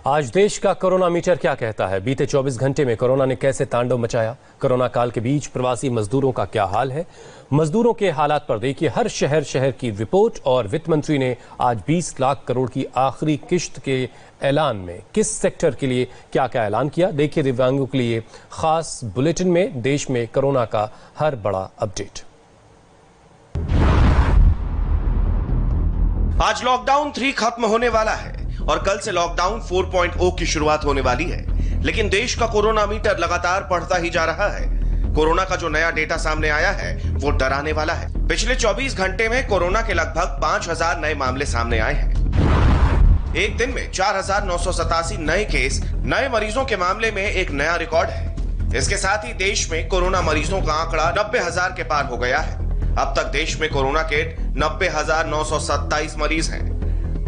आज देश का कोरोना मीटर क्या कहता है? बीते 24 घंटे में कोरोना ने कैसे तांडव मचाया? कोरोना काल के बीच प्रवासी मजदूरों का क्या हाल है? मजदूरों के हालात पर देखिए हर शहर की रिपोर्ट। और वित्त मंत्री ने आज 20 लाख करोड़ की आखिरी किश्त के ऐलान में किस सेक्टर के लिए क्या क्या ऐलान किया, देखिए दिव्यांगों के लिए खास बुलेटिन में देश में कोरोना का हर बड़ा अपडेट। आज लॉकडाउन 3 खत्म होने वाला है और कल से लॉकडाउन 4.0 की शुरुआत होने वाली है, लेकिन देश का कोरोना मीटर लगातार बढ़ता ही जा रहा है। कोरोना का जो नया डेटा सामने आया है वो डराने वाला है। पिछले 24 घंटे में कोरोना के लगभग 5000 नए मामले सामने आए हैं। एक दिन में 4987 नए केस, नए मरीजों के मामले में एक नया रिकॉर्ड है। इसके साथ ही देश में कोरोना मरीजों का आंकड़ा 90,000 के पार हो गया है। अब तक देश में कोरोना के 90,927 मरीज हैं,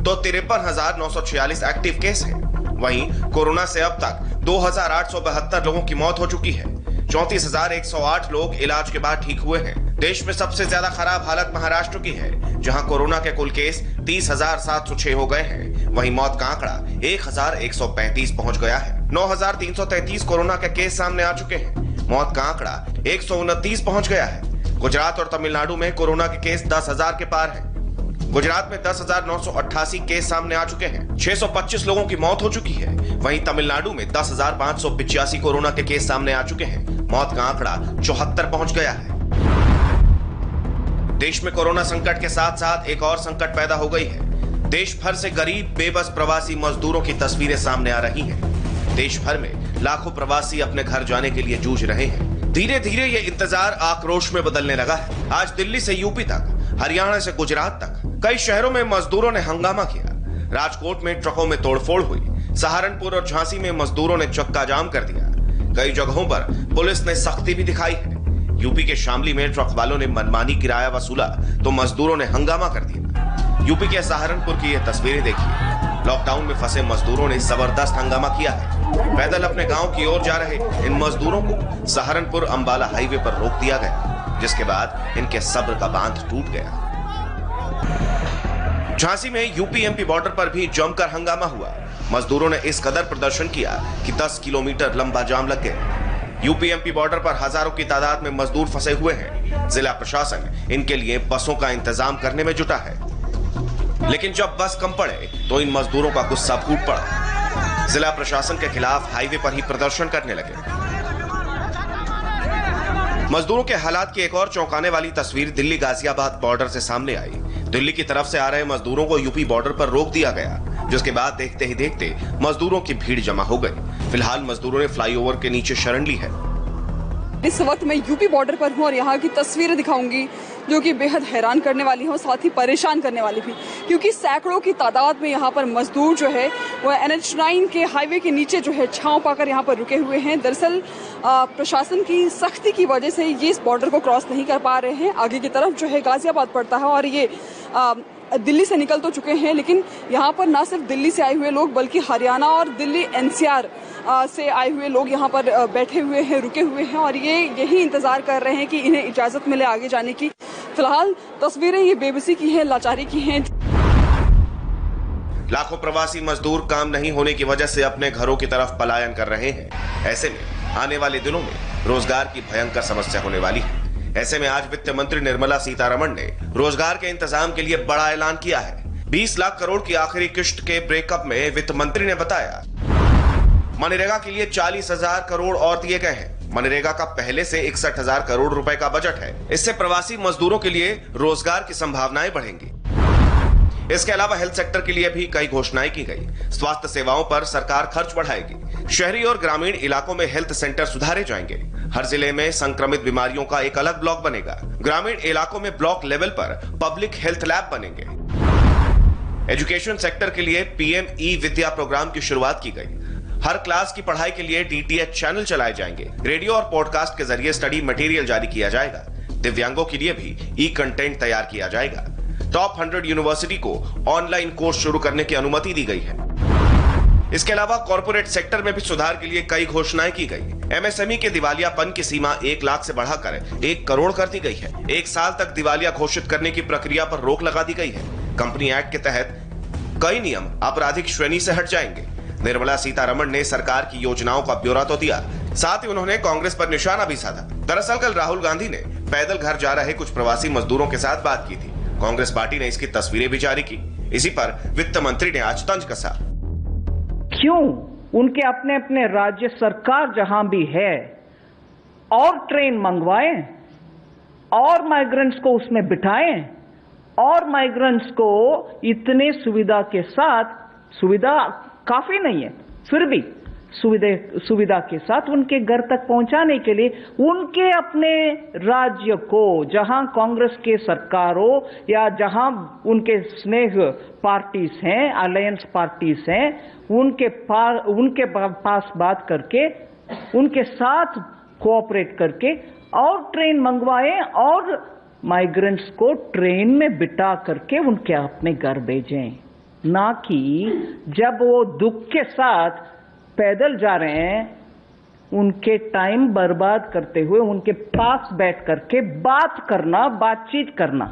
तो 53,946 एक्टिव केस हैं। वहीं कोरोना से अब तक 2,872 लोगों की मौत हो चुकी है। 34,108 लोग इलाज के बाद ठीक हुए हैं। देश में सबसे ज्यादा खराब हालत महाराष्ट्र की है, जहां कोरोना के कुल केस 30,706 हो गए हैं। वहीं मौत का आंकड़ा 1,135 पहुंच गया है। 9,333 कोरोना के केस सामने आ चुके हैं। मौत का आंकड़ा 129 पहुंच गया है। गुजरात और तमिलनाडु में कोरोना के केस 10,000 के पार हैं। गुजरात में 10,988 केस सामने आ चुके हैं। 625 लोगों की मौत हो चुकी है। वहीं तमिलनाडु में 10,585 कोरोना के केस सामने आ चुके हैं। मौत का आंकड़ा 74 पहुंच गया है। देश में कोरोना संकट के साथ साथ एक और संकट पैदा हो गई है। देश भर से गरीब बेबस प्रवासी मजदूरों की तस्वीरें सामने आ रही हैं। देश भर में लाखों प्रवासी अपने घर जाने के लिए जूझ रहे हैं। धीरे धीरे ये इंतजार आक्रोश में बदलने लगा है। आज दिल्ली से यूपी तक, हरियाणा से गुजरात तक कई शहरों में मजदूरों ने हंगामा किया। राजकोट में ट्रकों में तोड़फोड़ हुई। सहारनपुर और झांसी में मजदूरों ने चक्का जाम कर दिया। कई जगहों पर पुलिस ने सख्ती भी दिखाई है। यूपी के शामली में ट्रक वालों ने मनमानी किराया वसूला तो मजदूरों ने हंगामा कर दिया। यूपी के सहारनपुर की ये तस्वीरें देखिए। लॉकडाउन में फंसे मजदूरों ने जबरदस्त हंगामा किया है। पैदल अपने गांव की ओर जा रहे इन मजदूरों को सहारनपुर अंबाला हाईवे पर रोक दिया गया, जिसके बाद इनके सब्र का बांध टूट गया। झांसी में यूपी-एमपी बॉर्डर पर भी जमकर हंगामा हुआ। मजदूरों ने इस कदर प्रदर्शन किया कि 10 किलोमीटर लंबा जाम लग गया। यूपी-एमपी बॉर्डर पर हजारों की तादाद में मजदूर फंसे हुए हैं। जिला प्रशासन इनके लिए बसों का इंतजाम करने में जुटा है, लेकिन जब बस कम पड़े तो इन मजदूरों का गुस्सा फूट पड़ा। जिला प्रशासन के खिलाफ हाईवे पर ही प्रदर्शन करने लगे। मजदूरों के हालात की एक और चौंकाने वाली तस्वीर दिल्ली गाजियाबाद बॉर्डर से सामने आई। दिल्ली की तरफ से आ रहे मजदूरों को यूपी बॉर्डर पर रोक दिया गया, जिसके बाद देखते ही देखते मजदूरों की भीड़ जमा हो गई। फिलहाल मजदूरों ने फ्लाईओवर के नीचे शरण ली है। इस वक्त मैं यूपी बॉर्डर पर हूँ और यहाँ की तस्वीरें दिखाऊंगी जो कि बेहद हैरान करने वाली हैं और साथ ही परेशान करने वाली भी, क्योंकि सैकड़ों की तादाद में यहाँ पर मजदूर जो है वो NH9 के हाईवे के नीचे जो है छांव पाकर यहाँ पर रुके हुए हैं। दरअसल प्रशासन की सख्ती की वजह से ये इस बॉर्डर को क्रॉस नहीं कर पा रहे हैं। आगे की तरफ जो है गाजियाबाद पड़ता है और ये दिल्ली से निकल तो चुके हैं, लेकिन यहाँ पर ना सिर्फ दिल्ली से आए हुए लोग बल्कि हरियाणा और दिल्ली NCR से आए हुए लोग यहाँ पर बैठे हुए हैं, रुके हुए हैं और ये यही इंतजार कर रहे हैं कि इन्हें इजाजत मिले आगे जाने की। फिलहाल तस्वीरें ये बेबसी की हैं, लाचारी की हैं। लाखों प्रवासी मजदूर काम नहीं होने की वजह से अपने घरों की तरफ पलायन कर रहे हैं। ऐसे में आने वाले दिनों में रोजगार की भयंकर समस्या होने वाली है। ऐसे में आज वित्त मंत्री निर्मला सीतारमण ने रोजगार के इंतजाम के लिए बड़ा ऐलान किया है। 20 लाख करोड़ की आखिरी किश्त के ब्रेकअप में वित्त मंत्री ने बताया मनरेगा के लिए 40,000 करोड़ और दिए गए हैं। मनरेगा का पहले से 61,000 करोड़ रुपए का बजट है। इससे प्रवासी मजदूरों के लिए रोजगार की संभावनाएं बढ़ेंगी। इसके अलावा हेल्थ सेक्टर के लिए भी कई घोषणाएं की गई। स्वास्थ्य सेवाओं पर सरकार खर्च बढ़ाएगी। शहरी और ग्रामीण इलाकों में हेल्थ सेंटर सुधारे जाएंगे। हर जिले में संक्रमित बीमारियों का एक अलग ब्लॉक बनेगा। ग्रामीण इलाकों में ब्लॉक लेवल पर पब्लिक हेल्थ लैब बनेंगे। एजुकेशन सेक्टर के लिए PM ई-विद्या प्रोग्राम की शुरुआत की गई। हर क्लास की पढ़ाई के लिए DTH चैनल चलाए जाएंगे। रेडियो और पॉडकास्ट के जरिए स्टडी मटेरियल जारी किया जाएगा। दिव्यांगों के लिए भी ई-कंटेंट तैयार किया जाएगा। टॉप 100 यूनिवर्सिटी को ऑनलाइन कोर्स शुरू करने की अनुमति दी गई है। इसके अलावा कॉर्पोरेट सेक्टर में भी सुधार के लिए कई घोषणाएं की गई। MSME के दिवालियापन की सीमा 1 लाख से बढ़ाकर 1 करोड़ कर दी गई है। 1 साल तक दिवालिया घोषित करने की प्रक्रिया पर रोक लगा दी गई है। कंपनी एक्ट के तहत कई नियम आपराधिक श्रेणी से हट जाएंगे। निर्मला सीतारमण ने सरकार की योजनाओं का ब्यौरा तो दिया, साथ ही उन्होंने कांग्रेस पर निशाना भी साधा। दरअसल कल राहुल गांधी ने पैदल घर जा रहे कुछ प्रवासी मजदूरों के साथ बात की थी। कांग्रेस पार्टी ने इसकी तस्वीरें भी जारी की। इसी पर वित्त मंत्री ने आज तंज कसा। क्यों उनके अपने अपने राज्य सरकार जहां भी है और ट्रेन मंगवाएं और माइग्रेंट्स को उसमें बिठाएं और माइग्रेंट्स को इतने सुविधा के साथ, सुविधा काफी नहीं है फिर भी सुविधा के साथ उनके घर तक पहुंचाने के लिए उनके अपने राज्य को, जहां कांग्रेस के सरकार हो या जहां उनके स्नेह पार्टीज हैं, अलायंस पार्टीज हैं, उनके पास बात करके उनके साथ कोऑपरेट करके और ट्रेन मंगवाएं और माइग्रेंट्स को ट्रेन में बिठा करके उनके अपने घर भेजें, ना कि जब वो दुख के साथ पैदल जा रहे हैं उनके टाइम बर्बाद करते हुए उनके पास बैठ करके बातचीत करना।